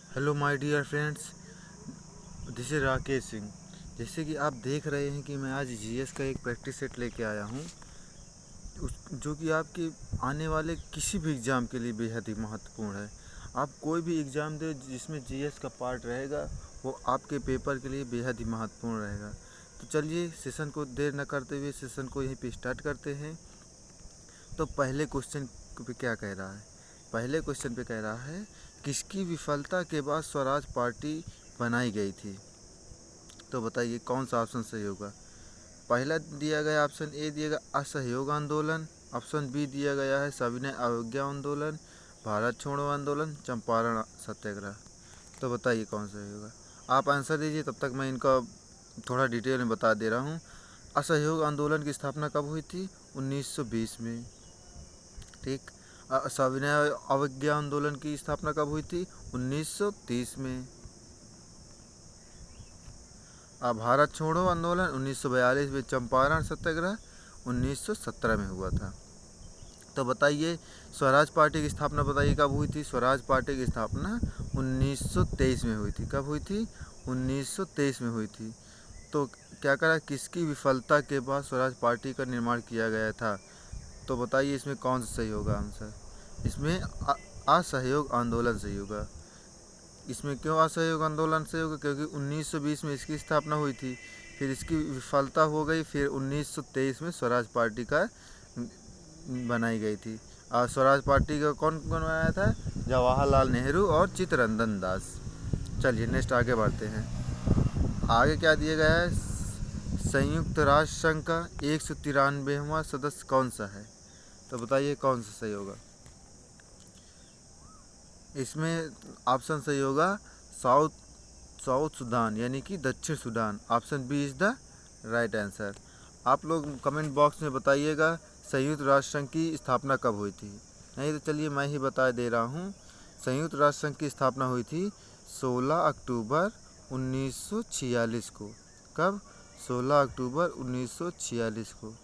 Hello my dear friends, this is Rakesh Singh. जैसे कि आप देख रहे हैं कि मैं आज जीएस का एक प्रैक्टिस सेट लेके आया हूँ, जो कि आपके आने वाले किसी भी एग्ज़ाम के लिए बेहद ही महत्वपूर्ण है। आप कोई भी एग्ज़ाम दे जिसमें जीएस का पार्ट रहेगा, वो आपके पेपर के लिए बेहद ही महत्वपूर्ण रहेगा। तो चलिए सेशन को देर न करते हुए सेशन को यहीं पे स्टार्ट करते हैं। तो पहले क्वेश्चन पे क्या कह रहा है? पहले क्वेश्चन पे कह रहा है, किसकी विफलता के बाद स्वराज पार्टी बनाई गई थी? तो बताइए कौन सा ऑप्शन सही होगा। पहला दिया गया ऑप्शन ए दिया गया असहयोग आंदोलन, ऑप्शन बी दिया गया है सविनय अवज्ञा आंदोलन, भारत छोड़ो आंदोलन, चंपारण सत्याग्रह। तो बताइए कौन सही होगा। आप आंसर दीजिए, तब तक मैं इनका थोड़ा डिटेल में बता दे रहा हूँ। असहयोग आंदोलन की स्थापना कब हुई थी? 1920 में। ठीक। सविनय अवज्ञा आंदोलन की स्थापना कब हुई थी? 1930 में। भारत छोड़ो आंदोलन 1942 में। चंपारण सत्याग्रह 1917 में हुआ था। तो बताइए स्वराज पार्टी की स्थापना बताइए कब हुई थी? स्वराज पार्टी की स्थापना 1923 में हुई थी। कब हुई थी? 1923 में हुई थी। तो क्या करा, किसकी विफलता के बाद स्वराज पार्टी का निर्माण किया गया था? तो बताइए इसमें कौन सा सही होगा आंसर? इसमें असहयोग आंदोलन सही होगा। इसमें क्यों असहयोग आंदोलन सही होगा? क्योंकि 1920 में इसकी स्थापना हुई थी, फिर इसकी विफलता हो गई, फिर 1923 में स्वराज पार्टी का बनाई गई थी। और स्वराज पार्टी का कौन कौन बनाया था? जवाहरलाल नेहरू और चित्तरंजन दास। चलिए नेक्स्ट आगे बढ़ते हैं। आगे क्या दिया गया है? संयुक्त राष्ट्र संघ का 193वां सदस्य कौन सा है? तो बताइए कौन सा सही होगा। इसमें ऑप्शन सही होगा साउथ सूडान, यानी कि दक्षिण Sudan. Option B is the right answer. आप लोग कमेंट बॉक्स में बताइएगा संयुक्त राष्ट्र संघ की स्थापना कब हुई थी। नहीं तो चलिए मैं ही बता दे रहा हूँ। संयुक्त राष्ट्र संघ की स्थापना हुई थी 16 अक्टूबर 1946 को। कब? 16 अक्टूबर 1946 को।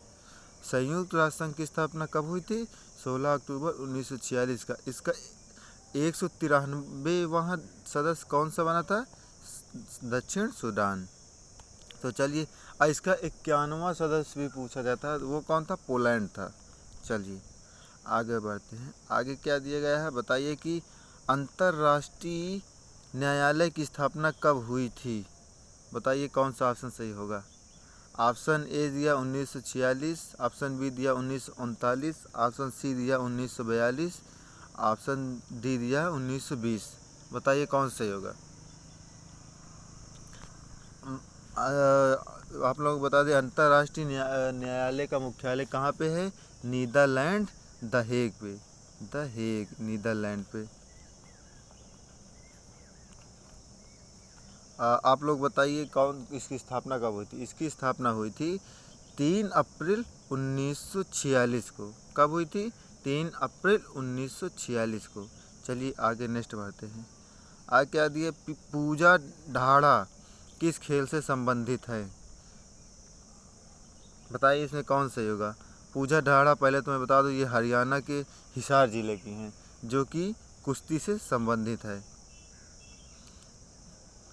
संयुक्त राष्ट्र संघ की स्थापना कब हुई थी? 16 अक्टूबर 1946 का। इसका 193वां सदस्य कौन सा बना था? दक्षिण सूडान। तो चलिए, इसका 51वां सदस्य भी पूछा जाता है, वो कौन था? पोलैंड था। चलिए आगे बढ़ते हैं। आगे क्या दिया गया है बताइए कि अंतर्राष्ट्रीय न्यायालय की स्थापना कब हुई थी? बताइए कौन सा ऑप्शन सही होगा। ऑप्शन ए दिया 1946, ऑप्शन बी दिया 1939, ऑप्शन सी दिया 1942, ऑप्शन डी दिया 1920। बताइए कौन सही होगा। आप लोग बता दें, अंतर्राष्ट्रीय न्यायालय का मुख्यालय कहाँ पे है? नीदरलैंड, द हेग पे। द हेग, नीदरलैंड पे। आप लोग बताइए कौन इसकी स्थापना कब हुई थी? इसकी स्थापना हुई थी 3 अप्रैल 1946 को। कब हुई थी? 3 अप्रैल 1946 को। चलिए आगे नेक्स्ट बढ़ते हैं। आगे क्या दिए? पूजा ढाड़ा किस खेल से संबंधित है? बताइए इसमें कौन सही होगा। पूजा ढाड़ा, पहले तो मैं बता दूं, ये हरियाणा के हिसार ज़िले की हैं, जो कि कुश्ती से संबंधित है।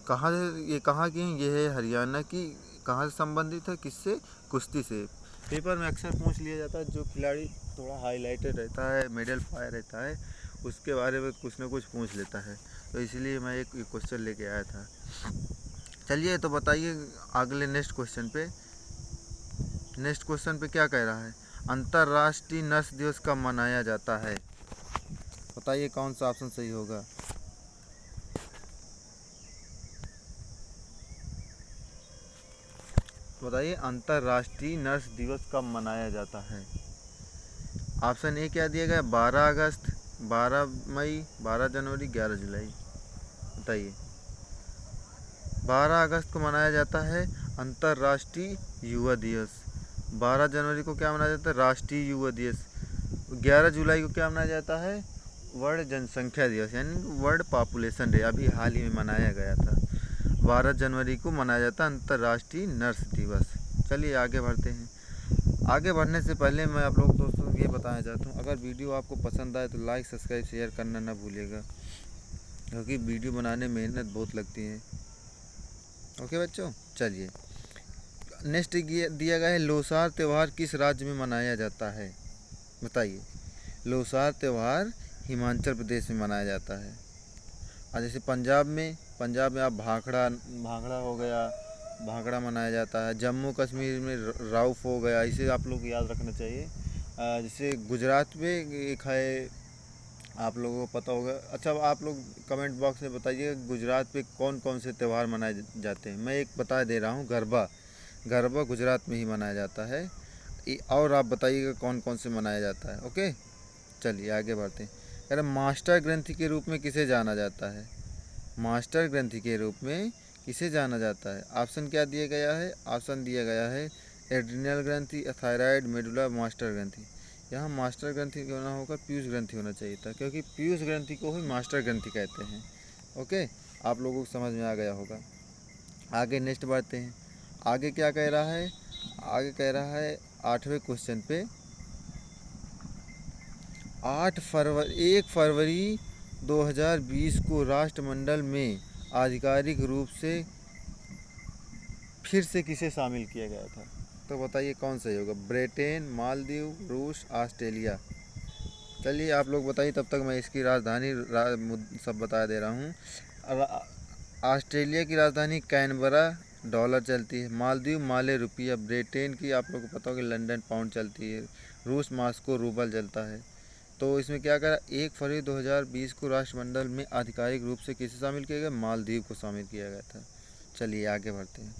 कहाँ से ये कहाँ की हैं? ये है हरियाणा की। कहाँ से संबंधित है? किससे? कुश्ती से। पेपर में अक्सर पूछ लिया जाता है, जो खिलाड़ी थोड़ा हाईलाइटेड रहता है, मेडल पाया रहता है, उसके बारे में कुछ ना कुछ पूछ लेता है। तो इसलिए मैं एक क्वेश्चन लेके आया था। चलिए तो बताइए अगले नेक्स्ट क्वेश्चन पे। नेक्स्ट क्वेश्चन पे क्या कह रहा है? अंतर्राष्ट्रीय नर्स दिवस कब मनाया जाता है? बताइए कौन सा ऑप्शन सही होगा। बताइए अंतर्राष्ट्रीय नर्स दिवस कब मनाया जाता है? ऑप्शन ए क्या दिया गया? 12 अगस्त, 12 मई, 12 जनवरी, 11 जुलाई। बताइए। 12 अगस्त को मनाया जाता है अंतर्राष्ट्रीय युवा दिवस। 12 जनवरी को क्या मनाया जाता है? राष्ट्रीय युवा दिवस। 11 जुलाई को क्या मनाया जाता है? वर्ल्ड जनसंख्या दिवस, यानी वर्ल्ड पॉपुलेशन डे, अभी हाल ही में मनाया गया था। 12 जनवरी को मनाया जाता है अंतर्राष्ट्रीय नर्स दिवस। चलिए आगे बढ़ते हैं। आगे बढ़ने से पहले मैं आप लोग दोस्तों ये बताना चाहता हूँ, अगर वीडियो आपको पसंद आए तो लाइक, सब्सक्राइब, शेयर करना ना भूलिएगा। क्योंकि वीडियो बनाने में मेहनत बहुत लगती है। ओके बच्चों, चलिए नेक्स्ट दिया गया है, लोसार त्यौहार किस राज्य में मनाया जाता है? बताइए। लोसार त्यौहार हिमाचल प्रदेश में मनाया जाता है। और जैसे पंजाब में आप भाखड़ा भाखड़ा हो गया, भाखड़ा मनाया जाता है। जम्मू कश्मीर में राउफ हो गया, इसे आप लोग को याद रखना चाहिए। जैसे गुजरात में एक है, आप लोगों को पता होगा। अच्छा, आप लोग कमेंट बॉक्स में बताइए गुजरात पे कौन कौन से त्यौहार मनाए जाते हैं। मैं एक बता दे रहा हूँ, गरबा गुजरात में ही मनाया जाता है। और आप बताइएगा कौन कौन से मनाया जाता है। ओके, चलिए आगे बढ़ते हैं। कह रहे मास्टर ग्रंथि के रूप में किसे जाना जाता है? मास्टर ग्रंथि के रूप में किसे जाना जाता है? ऑप्शन क्या दिया गया है? ऑप्शन दिया गया है एड्रिनल ग्रंथि, थायराइड, मेडुला, मास्टर ग्रंथि। यहाँ मास्टर ग्रंथि क्यों ना होकर पीयूष ग्रंथि होना चाहिए था, क्योंकि पीयूष ग्रंथि को ही मास्टर ग्रंथि कहते हैं। ओके, आप लोगों को समझ में आ गया होगा। आगे नेक्स्ट बढ़ते हैं। आगे क्या कह रहा है? आगे कह रहा है 8वें क्वेश्चन पे, 1 फरवरी 2020 को राष्ट्रमंडल में आधिकारिक रूप से फिर से किसे शामिल किया गया था? तो बताइए कौन सही होगा? ब्रिटेन, मालदीव, रूस, ऑस्ट्रेलिया। चलिए आप लोग बताइए, तब तक मैं इसकी राजधानी सब बता दे रहा हूँ। ऑस्ट्रेलिया की राजधानी कैनबरा, डॉलर चलती है। मालदीव माले रुपया। ब्रिटेन की आप लोग को पता होगा लंदन पाउंड चलती है। रूस मास्को रूबल चलता है। तो इसमें क्या करा, 1 फरवरी 2020 को राष्ट्रमंडल में आधिकारिक रूप से किसे शामिल किया गया? मालदीव को शामिल किया गया था। चलिए आगे बढ़ते हैं।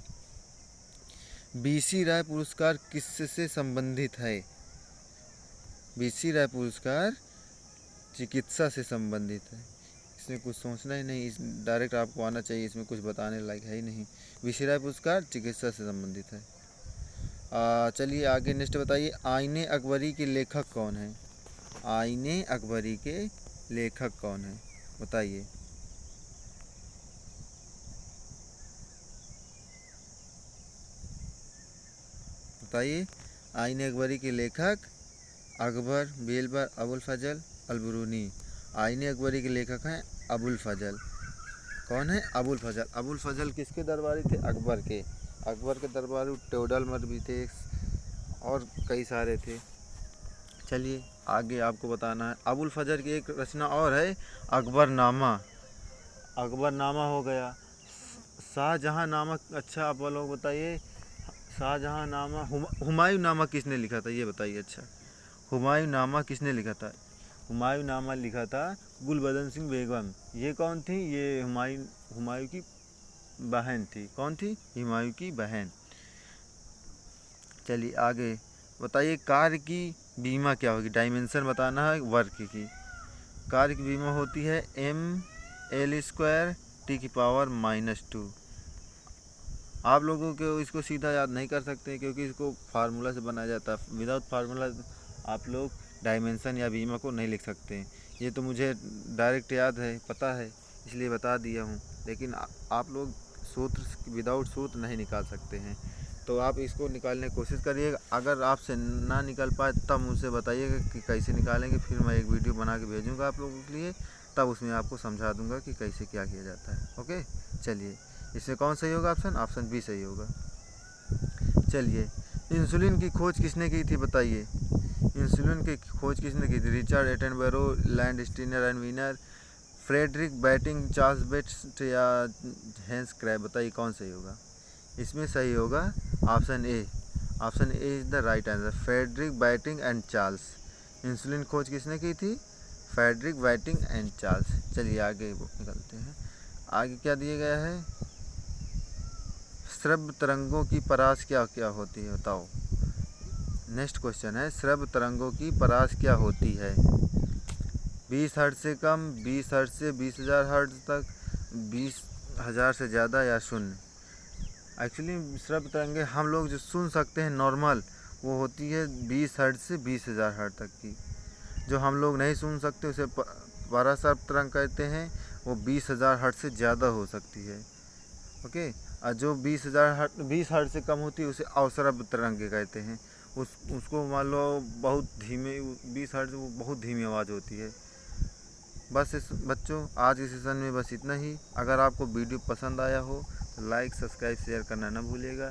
बीसी राय पुरस्कार किससे संबंधित है? बीसी राय पुरस्कार चिकित्सा से संबंधित है। इसमें कुछ सोचना ही नहीं, इस डायरेक्ट आपको आना चाहिए, इसमें कुछ बताने लायक है ही नहीं। बीसी राय पुरस्कार चिकित्सा से संबंधित है। चलिए आगे नेक्स्ट बताइए, आईने अकबरी के लेखक कौन है? आईने अकबरी के लेखक कौन है? बताइए। बताइए, आईने अकबरी के लेखक अकबर, बीरबल, अबुल फजल, अलबरूनी। आईने अकबरी के लेखक हैं अबुल फजल। कौन है? अबुल फजल। अबुल फजल किसके दरबारी थे? अकबर के। अकबर के दरबारी टोडरमल भी थे और कई सारे थे। चलिए आगे आपको बताना है। अबुल फजल की एक रचना और है, अकबरनामा। अकबरनामा हो गया। शाहजहाँ नामा, अच्छा आप लोग बताइए, शाहजहाँ नामा, हुमायूं नामा किसने लिखा था? ये बताइए। अच्छा, हुमायूं नामा किसने लिखा था? हुमायूं नामा लिखा था गुलबदन सिंह बेगम। ये कौन थी? ये हुमायूं की बहन थी। कौन थी? हुमायूं की बहन। चलिए आगे बताइए, कार्य की बीमा क्या होगी? डायमेंशन बताना है वर्क की। कार्य की बीमा होती है ml² T⁻⁻²। आप लोगों को इसको सीधा याद नहीं कर सकते क्योंकि इसको फार्मूला से बनाया जाता है। विदाउट फार्मूला आप लोग डायमेंशन या बीमा को नहीं लिख सकते। ये तो मुझे डायरेक्ट याद है, पता है, इसलिए बता दिया हूँ। लेकिन आप लोग सूत्र विदाउट सूत्र नहीं निकाल सकते हैं, तो आप इसको निकालने की कोशिश करिएगा। अगर आपसे ना निकल पाए तब मुझसे बताइएगा कि कैसे निकालेंगे, फिर मैं एक वीडियो बना के भेजूँगा आप लोगों के लिए, तब उसमें आपको समझा दूँगा कि कैसे क्या किया जाता है। ओके, चलिए इसमें कौन सही होगा? ऑप्शन बी सही होगा। चलिए, इंसुलिन की खोज किसने की थी? बताइए। इंसुलिन की खोज किसने की थी? Richard Attenborough, Landsteiner and Wiener, Frederick Banting, Charles Best या हेंस क्रैब। बताइए कौन सही होगा? इसमें सही होगा option A. Option A is the right answer, Frederick Banting and Charles. Insulin खोज किसने की थी? Frederick Banting and Charles. चलिए आगे निकलते हैं। आगे क्या दिया गया है? श्रव्य तरंगों की परास क्या क्या होती है? बताओ। नेक्स्ट क्वेश्चन है, श्रव्य तरंगों की परास क्या होती है? 20 हर्ट्ज से कम, 20 हर्ट्ज से 20,000 हर्ट्ज तक, 20,000 से ज़्यादा या शून्य। एक्चुअली श्रव्य तरंगें हम लोग जो सुन सकते हैं नॉर्मल, वो होती है 20 हर्ट्ज से 20,000 हर्ट्ज तक की। जो हम लोग नहीं सुन सकते उसे पराश्रव्य तरंग कहते हैं, वो 20,000 हर्ट्ज से ज़्यादा हो सकती है। ओके, और जो 20 हर्ट्ज से कम होती है उसे अवश्रव्य तरंगे कहते हैं। उसको मान लो बहुत धीमे, 20 हर्ट्ज वो बहुत धीमी आवाज़ होती है। बस इस बच्चों आज के सेशन में बस इतना ही। अगर आपको वीडियो पसंद आया हो तो लाइक सब्सक्राइब शेयर करना न भूलिएगा।